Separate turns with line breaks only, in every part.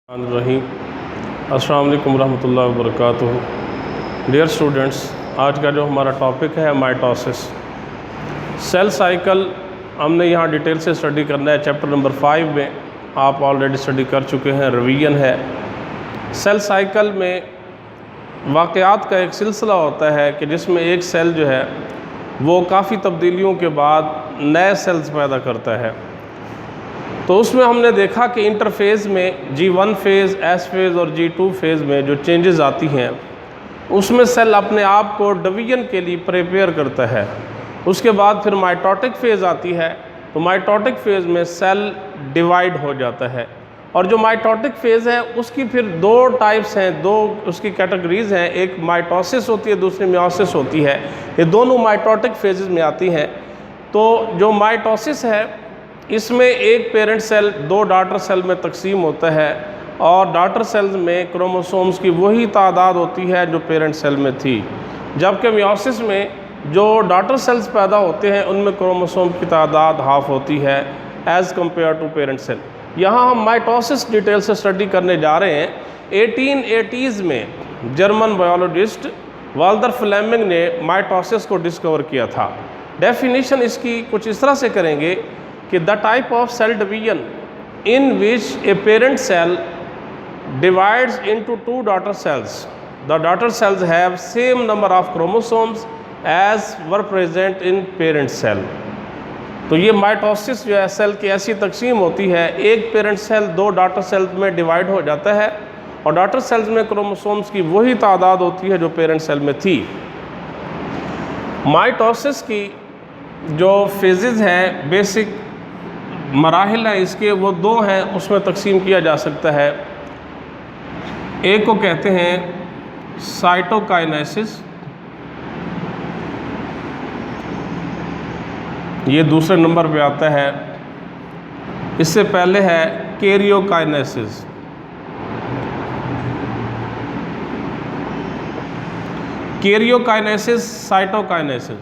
रहीम अस्सलाम वालेकुम रहमतुल्लाहि व बरकातुहू। डियर स्टूडेंट्स, आज का जो हमारा टॉपिक है माइटोसिस। सेल साइकिल हमने यहाँ डिटेल से स्टडी करना है। चैप्टर नंबर 5 में आप ऑलरेडी स्टडी कर चुके हैं, रिवीजन है। सेल साइकिल में वाक़यात का एक सिलसिला होता है कि जिसमें एक सेल जो है वो काफ़ी तब्दीलियों के बाद नए सेल्स पैदा करता है। तो उसमें हमने देखा कि इंटरफेज़ में G1 फेज़, S फेज़ और G2 फेज़ में जो चेंजेस आती हैं उसमें सेल अपने आप को डिवीजन के लिए प्रिपेयर करता है। उसके बाद फिर माइटोटिक फेज़ आती है, तो माइटोटिक फेज़ में सेल डिवाइड हो जाता है। और जो माइटोटिक फेज़ है उसकी फिर दो टाइप्स हैं, दो उसकी कैटेगरीज़ हैं। एक माइटोसिस होती है, दूसरी मियोसिस होती है। ये दोनों माइटोटिक फेजेस में आती हैं। तो जो माइटोसिस है इसमें एक पेरेंट सेल दो डॉटर सेल में तकसीम होता है और डॉटर सेल्स में क्रोमोसोम्स की वही तादाद होती है जो पेरेंट सेल में थी। जबकि मियोसिस में जो डॉटर सेल्स पैदा होते हैं उनमें क्रोमोसोम की तादाद हाफ होती है as compare to parent cell. यहाँ हम माइटोसिस डिटेल से स्टडी करने जा रहे हैं। 1880s में जर्मन बायोलॉजिस्ट वाल्टर फ्लेमिंग ने माइटोसिस को डिस्कवर किया था। डेफिनेशन इसकी कुछ इस तरह से करेंगे कि the type of cell division in which a parent cell divides into two daughter cells, the daughter cells have same number of chromosomes as were present in parent cell. तो ये माइटोसिस जो है सेल की ऐसी तकसीम होती है, एक पेरेंट सेल दो डॉटर सेल्स में डिवाइड हो जाता है और डॉटर सेल्स में क्रोमोसोम्स की वही तादाद होती है जो पेरेंट सेल में थी। माइटोसिस की जो फेजेस हैं, बेसिक मराहिल है इसके, वो दो हैं, उसमें तकसीम किया जा सकता है। एक को कहते हैं साइटोकाइनेसिस, ये दूसरे नंबर पे आता है। इससे पहले है karyokinesis. Karyokinesis, cytokinesis.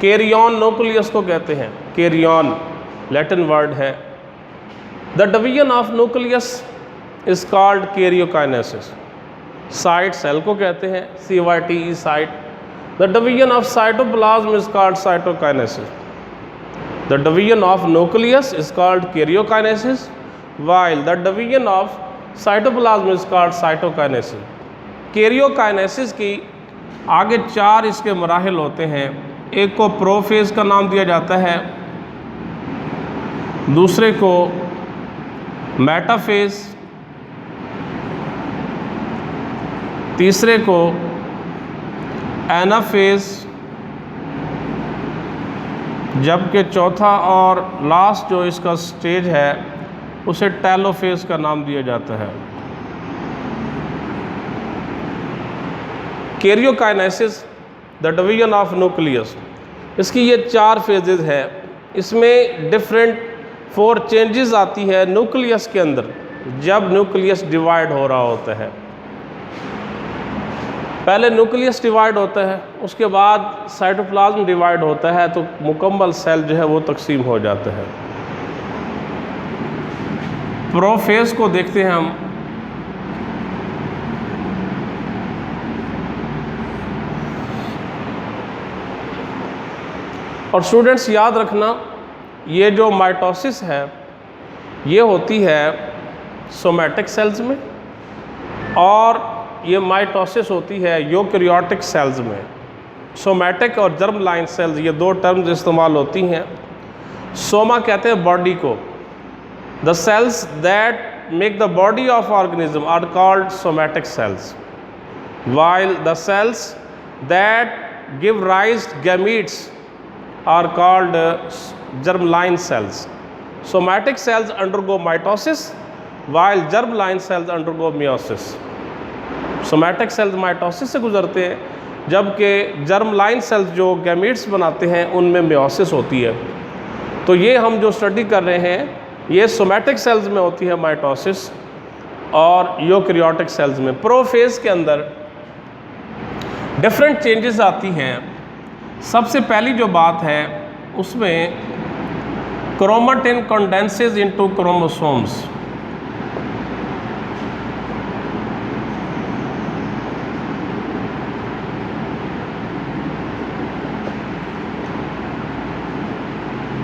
Karyon nucleus को कहते हैं, कैरियन लैटिन वर्ड है। The division of nucleus is called karyokinesis. Cyte cell को कहते हैं, CYTE cyte. The division of cytoplasm is called cytokinesis. The division of nucleus is called karyokinesis while the division of cytoplasm is called cytokinesis. Karyokinesis की आगे चार इसके मराहिल होते हैं। एक को प्रोफेज का नाम दिया जाता है, दूसरे को मेटाफेज, तीसरे को एनाफेज, जबकि चौथा और लास्ट जो इसका स्टेज है उसे टेलोफेज का नाम दिया जाता है। Karyokinesis, the division of nucleus, इसकी ये चार फेजेस है। इसमें डिफरेंट 4 चेंजेस आती है न्यूक्लियस के अंदर जब न्यूक्लियस डिवाइड हो रहा होता है। पहले न्यूक्लियस डिवाइड होता है, उसके बाद साइटोप्लाज्म डिवाइड होता है, तो मुकम्मल सेल जो है वो तकसीम हो जाता है। प्रोफेज को देखते हैं हम। और स्टूडेंट्स याद रखना, ये जो माइटोसिस है ये होती है सोमैटिक सेल्स में और ये माइटोसिस होती है यूकैरियोटिक सेल्स में। सोमैटिक और जर्म लाइन सेल्स, ये दो टर्म्स इस्तेमाल होती हैं। सोमा कहते हैं बॉडी को। The cells that make the body of organism are called somatic cells, while the cells that give rise gametes are called germline cells. Somatic cells undergo mitosis while germline cells undergo meiosis. Somatic cells mitosis से गुजरते हैं, जबकि germline cells जो gametes बनाते हैं उनमें meiosis होती है। तो ये हम जो स्टडी कर रहे हैं ये somatic cells में होती है mitosis और यूकैरियोटिक cells में। प्रोफेज के अंदर डिफरेंट चेंजेस आती हैं। सबसे पहली जो बात है उसमें chromatin condenses into chromosomes.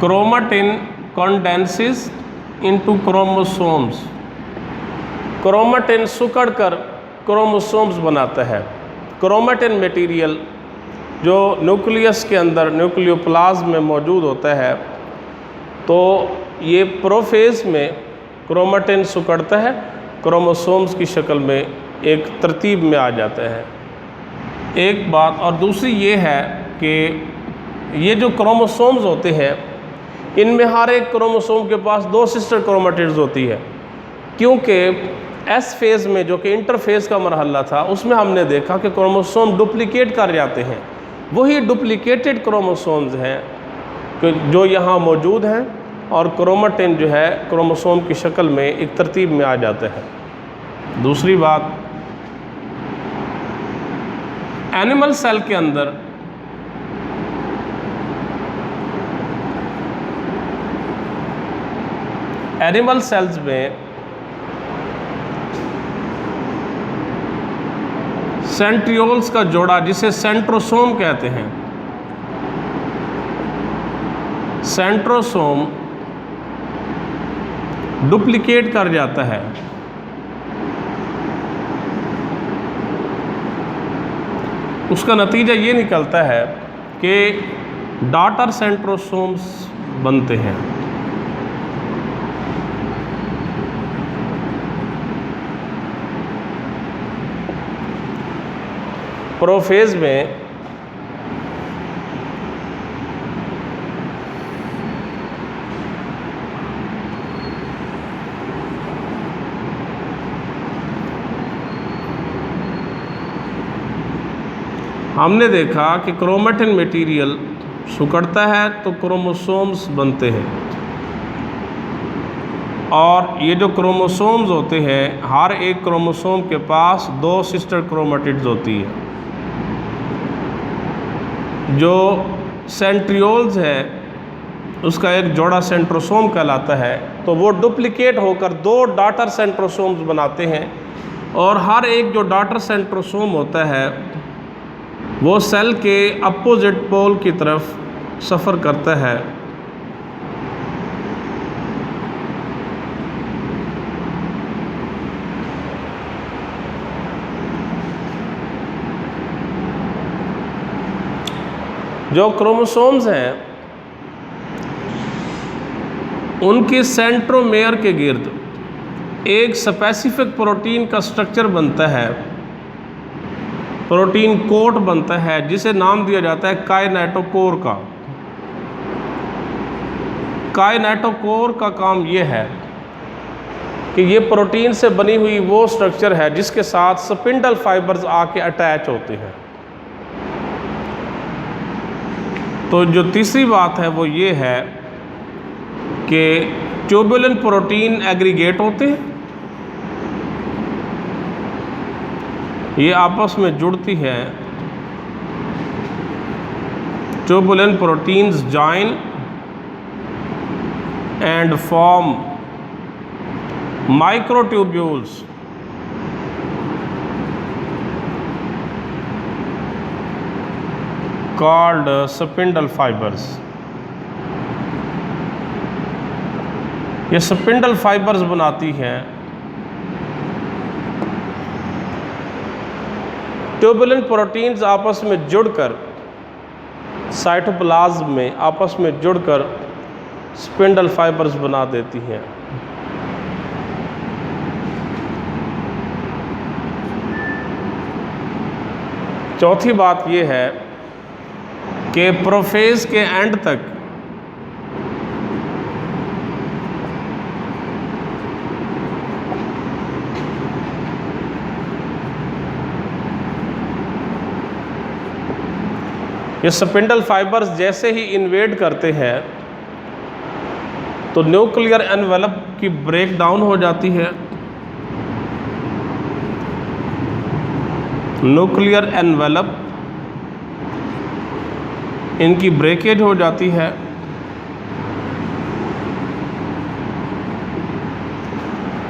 Chromatin condenses into chromosomes. Chromatin सिकुड़कर क्रोमोसोम्स बनाता है। क्रोमेटिन मटेरियल जो न्यूक्लियस के अंदर न्यूक्लियोप्लाज्म में मौजूद होता है, तो ये प्रोफेज में क्रोमेटिन सिकुड़ता है, क्रोमोसोम्स की शक्ल में एक तरतीब में आ जाता है। एक बात और दूसरी ये है कि ये जो क्रोमोसोम्स होते हैं, इनमें हर एक क्रोमोसोम के पास 2 सिस्टर क्रोमेटिड्स होती है, क्योंकि एस फेज़ में जो कि इंटरफेज़ का मरहला था, उसमें हमने देखा कि क्रोमोसोम डुप्लीकेट कर जाते हैं। वही डुप्लीकेटेड क्रोमोसोम्स हैं कि जो यहाँ मौजूद हैं, और क्रोमेटिन जो है क्रोमोसोम की शक्ल में एक तरतीब में आ जाता है। दूसरी बात, एनिमल सेल के अंदर एनिमल सेल्स में सेंट्रियोल्स का जोड़ा, जिसे सेंट्रोसोम कहते हैं, सेंट्रोसोम डुप्लीकेट कर जाता है। उसका नतीजा ये निकलता है कि डॉटर सेंट्रोसोम्स बनते हैं। प्रोफेज में हमने देखा कि क्रोमेटिन मटेरियल सिकुड़ता है तो क्रोमोसोम्स बनते हैं, और ये जो क्रोमोसोम्स होते हैं, हर एक क्रोमोसोम के पास 2 सिस्टर क्रोमेटिड्स होती है। जो सेंट्रियोल्स है उसका एक जोड़ा सेंट्रोसोम कहलाता है, तो वो डुप्लीकेट होकर 2 डॉटर सेंट्रोसोम्स बनाते हैं, और हर एक जो डॉटर सेंट्रोसोम होता है वो सेल के अपोजिट पोल की तरफ सफ़र करता है। जो क्रोमोसोम्स हैं उनके सेंट्रोमेयर के गिर्द एक स्पेसिफिक प्रोटीन का स्ट्रक्चर बनता है, प्रोटीन कोट बनता है, जिसे नाम दिया जाता है काइनेटोकोर का। काइनेटोकोर का काम ये है कि ये प्रोटीन से बनी हुई वो स्ट्रक्चर है जिसके साथ स्पिंडल फाइबर्स आके अटैच होते हैं। तो जो तीसरी बात है वो ये है कि ट्यूबुलिन प्रोटीन एग्रीगेट होते हैं, ये आपस में जुड़ती है। Tubulin proteins join and form microtubules called spindle fibres. ये स्पिंडल फाइबर्स बनाती हैं। ट्यूबुलिन प्रोटीन्स आपस में जुड़कर साइटोप्लाज्म में आपस में जुड़कर स्पिंडल फाइबर्स बना देती हैं। चौथी बात यह है कि प्रोफेज के एंड तक ये स्पिंडल फाइबर्स जैसे ही इन्वेड करते हैं तो न्यूक्लियर एनवेलप की ब्रेक डाउन हो जाती है। न्यूक्लियर एनवेलप इनकी ब्रेकेज हो जाती है।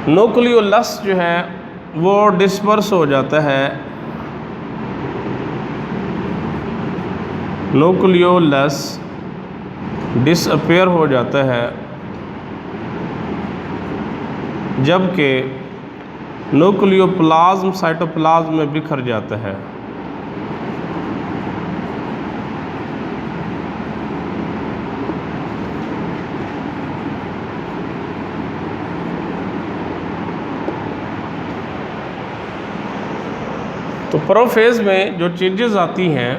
न्यूक्लियोलस जो है वो डिस्पर्स हो जाता है। न्यूक्लियोलस डिसअपेयर हो जाता है, जबकि न्यूक्लियोप्लाज्म साइटोप्लाज्म में बिखर जाता है। तो प्रोफेज में जो चेंजेस आती हैं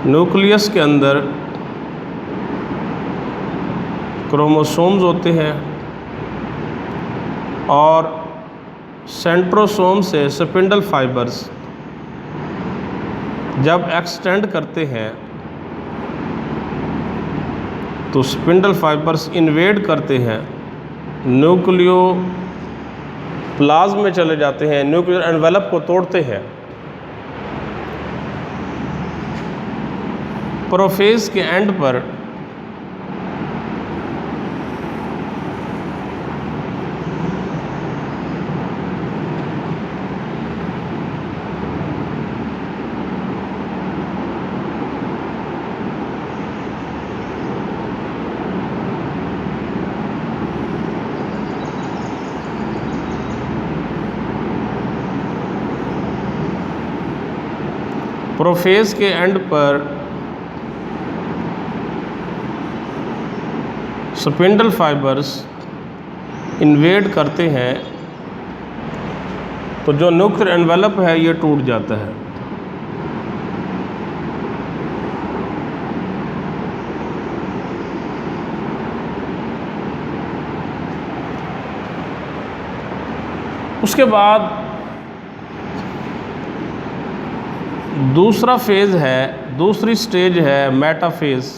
न्यूक्लियस के अंदर क्रोमोसोम्स होते हैं और सेंट्रोसोम से स्पिंडल फाइबर्स जब एक्सटेंड करते हैं तो स्पिंडल फाइबर्स इन्वेड करते हैं, न्यूक्लियोप्लाज्म में चले जाते हैं, न्यूक्लियर एनवेलप को तोड़ते हैं। प्रोफेज के एंड पर प्रोफेज के एंड पर स्पिंडल फाइबर्स इन्वेड करते हैं तो जो न्यूक्लियर एनवेलप है ये टूट जाता है। उसके बाद दूसरा फेज़ है, दूसरी स्टेज है मेटाफेज़।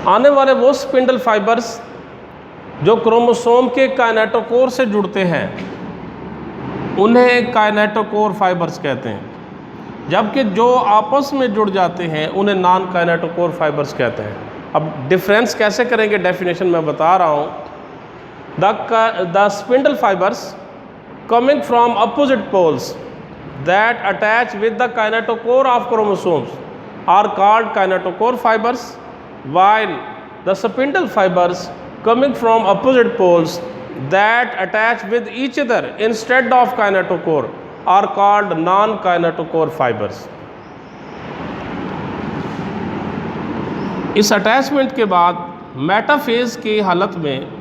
आने वाले वो स्पिंडल फाइबर्स जो क्रोमोसोम के काइनेटोकोर से जुड़ते हैं उन्हें काइनेटोकोर फाइबर्स कहते हैं, जबकि जो आपस में जुड़ जाते हैं उन्हें नॉन काइनेटोकोर फाइबर्स कहते हैं। अब डिफरेंस कैसे करेंगे, डेफिनेशन मैं बता रहा हूँ। The spindle fibres coming from opposite poles that attach with the kinetochore of chromosomes are called kinetochore fibers, while the spindle fibers coming from opposite poles that attach with each other instead of kinetochore are called non-kinetochore fibers. इस attachment के बाद metaphase की हालत में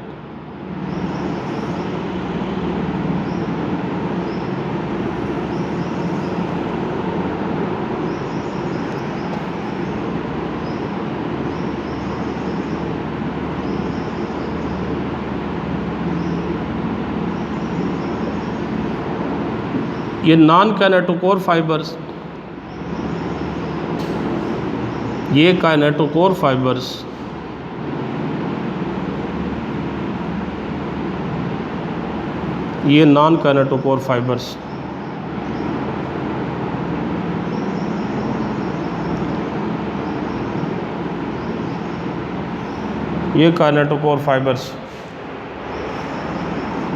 ये non kinetochore fibres, ये kinetochore fibres ये non kinetochore fibres. ये काइनेटोकोर फाइबर्स।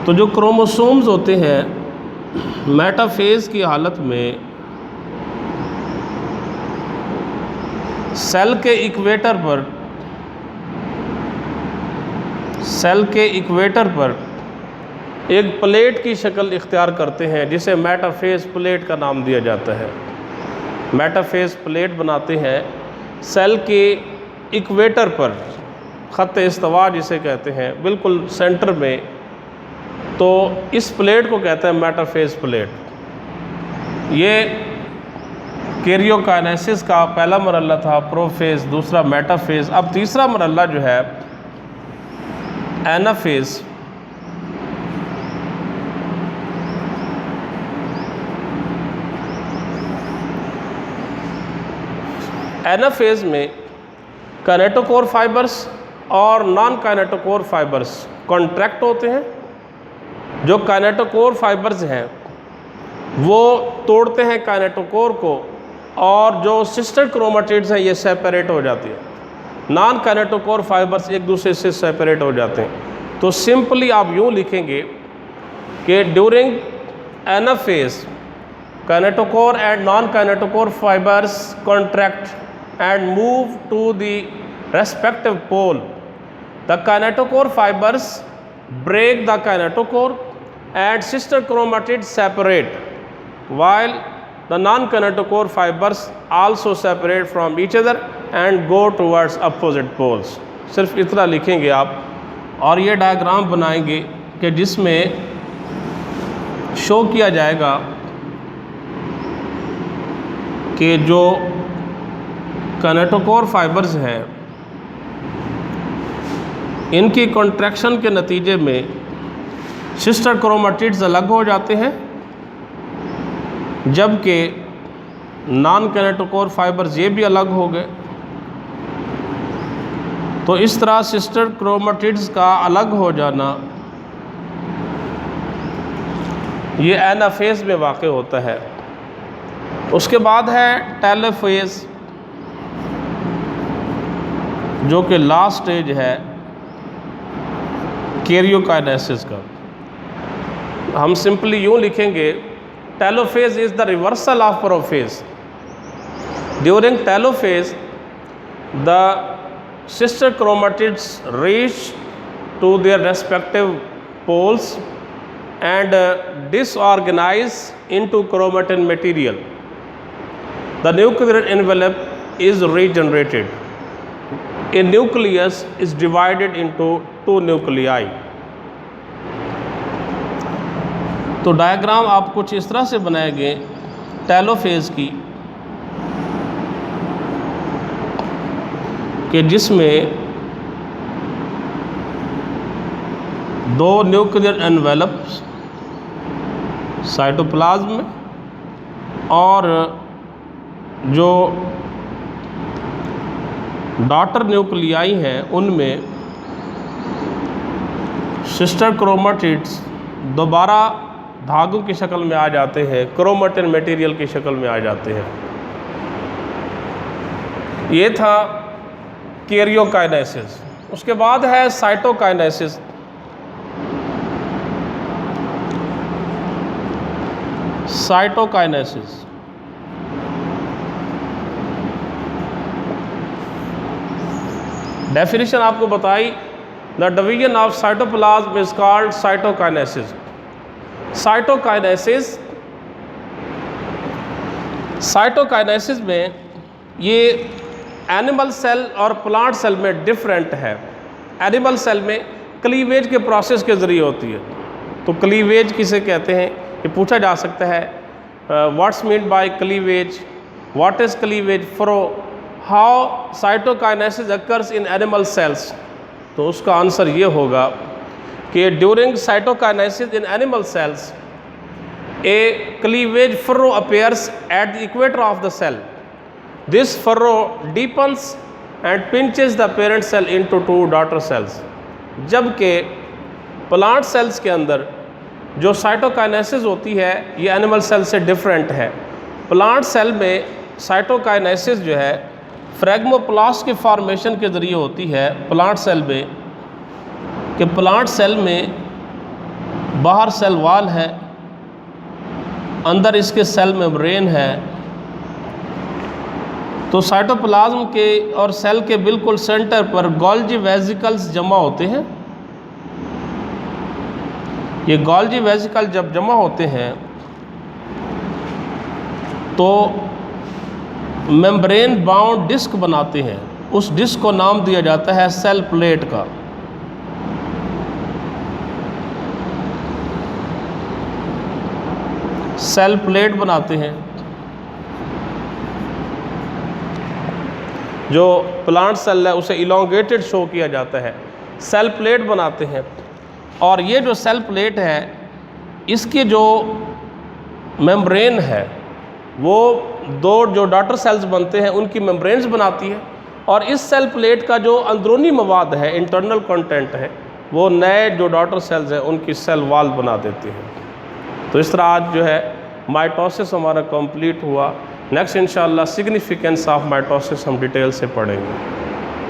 तो जो क्रोमोसोम्स होते हैं मेटाफेज की हालत में सेल के इक्वेटर पर एक प्लेट की शक्ल इख्तियार करते हैं जिसे मेटाफेज प्लेट का नाम दिया जाता है। मेटाफेज प्लेट बनाते हैं सेल के इक्वेटर पर, ख़त्ते इस्तिवा जिसे कहते हैं, बिल्कुल सेंटर में। तो इस प्लेट को कहते हैं मेटाफेज प्लेट। ये कैरियोकाइनेसिस का पहला मरहला था, प्रोफेज, दूसरा मेटाफेज। अब तीसरा मरहला जो है एनाफेज। एनाफेज में काइनेटोकोर फाइबर्स और नॉन काइनेटोकोर फाइबर्स कॉन्ट्रैक्ट होते हैं। जो काइनेटोकोर फाइबर्स हैं वो तोड़ते हैं काइनेटोकोर को और जो सिस्टर क्रोमेटिड्स हैं ये सेपरेट हो जाती है। नॉन काइनेटोकोर फाइबर्स एक दूसरे से सेपरेट हो जाते हैं। तो सिंपली आप यूँ लिखेंगे कि during anaphase kinetochore and non kinetochore fibres contract and move to the respective pole. The kinetochore fibres break the kinetochore and sister chromatids separate, while the non-kinetochore fibers also separate from each other and go towards opposite poles। सिर्फ इतना लिखेंगे आप और ये diagram बनाएंगे कि जिसमें show किया जाएगा कि जो kinetochore फाइबर्स हैं इनकी कॉन्ट्रैक्शन के नतीजे में सिस्टर क्रोमेटिड्स अलग हो जाते हैं, जबकि नॉन काइनेटोकोर फाइबर्स ये भी अलग हो गए। तो इस तरह सिस्टर क्रोमेटिड्स का अलग हो जाना ये एनाफेज में वाक़ होता है। उसके बाद है टेलोफेज, जो कि लास्ट स्टेज है कैरियोकाइनेसिस का। हम सिंपली यूँ लिखेंगे telophase is the reversal of prophase. During telophase the sister chromatids reach to their respective poles and disorganize into chromatin material. The nuclear envelope is regenerated. A nucleus is divided into two nuclei. तो diagram आप कुछ इस तरह से बनाएंगे telophase की कि जिसमें दो न्यूक्लियर एनवेलप्स साइटोप्लाज्म में और जो डॉटर न्यूक्लियाई हैं उनमें सिस्टर क्रोमेटिड्स दोबारा धागों की शक्ल में आ जाते हैं, क्रोमेटिन मटेरियल की शक्ल में आ जाते हैं। ये था कैरियोकाइनेसिस। उसके बाद है साइटोकाइनेसिस। साइटोकाइनेसिस डेफिनेशन आपको बताई, the division of cytoplasm is called cytokinesis. Cytokinesis में ये एनिमल सेल और प्लांट सेल में डिफरेंट है। एनिमल सेल में क्लीवेज के प्रोसेस के ज़रिए होती है। तो क्लीवेज किसे कहते हैं ये पूछा जा सकता है। What's mean by cleavage, what is cleavage, furrow how cytokinesis occurs in animal cells. तो उसका आंसर ये होगा कि during cytokinesis in animal cells a cleavage furrow appears at the equator of the cell. This furrow deepens and pinches the parent cell into two daughter cells. जबकि plant cells के अंदर जो cytokinesis होती है ये एनिमल सेल से different है। Plant cell में साइटोकाइनेसिस जो है फ्रैगमोप्लास्ट के फॉर्मेशन के ज़रिए होती है। प्लांट सेल में कि प्लांट सेल में बाहर सेल वॉल है, अंदर इसके सेल मेम्ब्रेन है। तो साइटोप्लाज्म के और सेल के बिल्कुल सेंटर पर गोल्जी वेसिकल्स जमा होते हैं। ये गोल्जी वेसिकल जब जमा होते हैं तो मेम्ब्रेन बाउंड डिस्क बनाते हैं। उस डिस्क को नाम दिया जाता है सेल प्लेट का। सेल प्लेट बनाते हैं। जो प्लांट सेल है उसे इलोंगेटेड शो किया जाता है। सेल प्लेट बनाते हैं और ये जो सेल प्लेट है इसके जो मेम्ब्रेन है वो दो जो डॉटर सेल्स बनते हैं उनकी मेम्ब्रेन्स बनाती है और इस सेल प्लेट का जो अंदरूनी मवाद है, इंटरनल कंटेंट है, वो नए जो डॉटर सेल्स हैं उनकी सेल वॉल बना देती है। तो इस तरह आज जो है माइटोसिस हमारा कंप्लीट हुआ। नेक्स्ट इंशाल्लाह सिग्निफिकेंस ऑफ माइटोसिस हम डिटेल से पढ़ेंगे।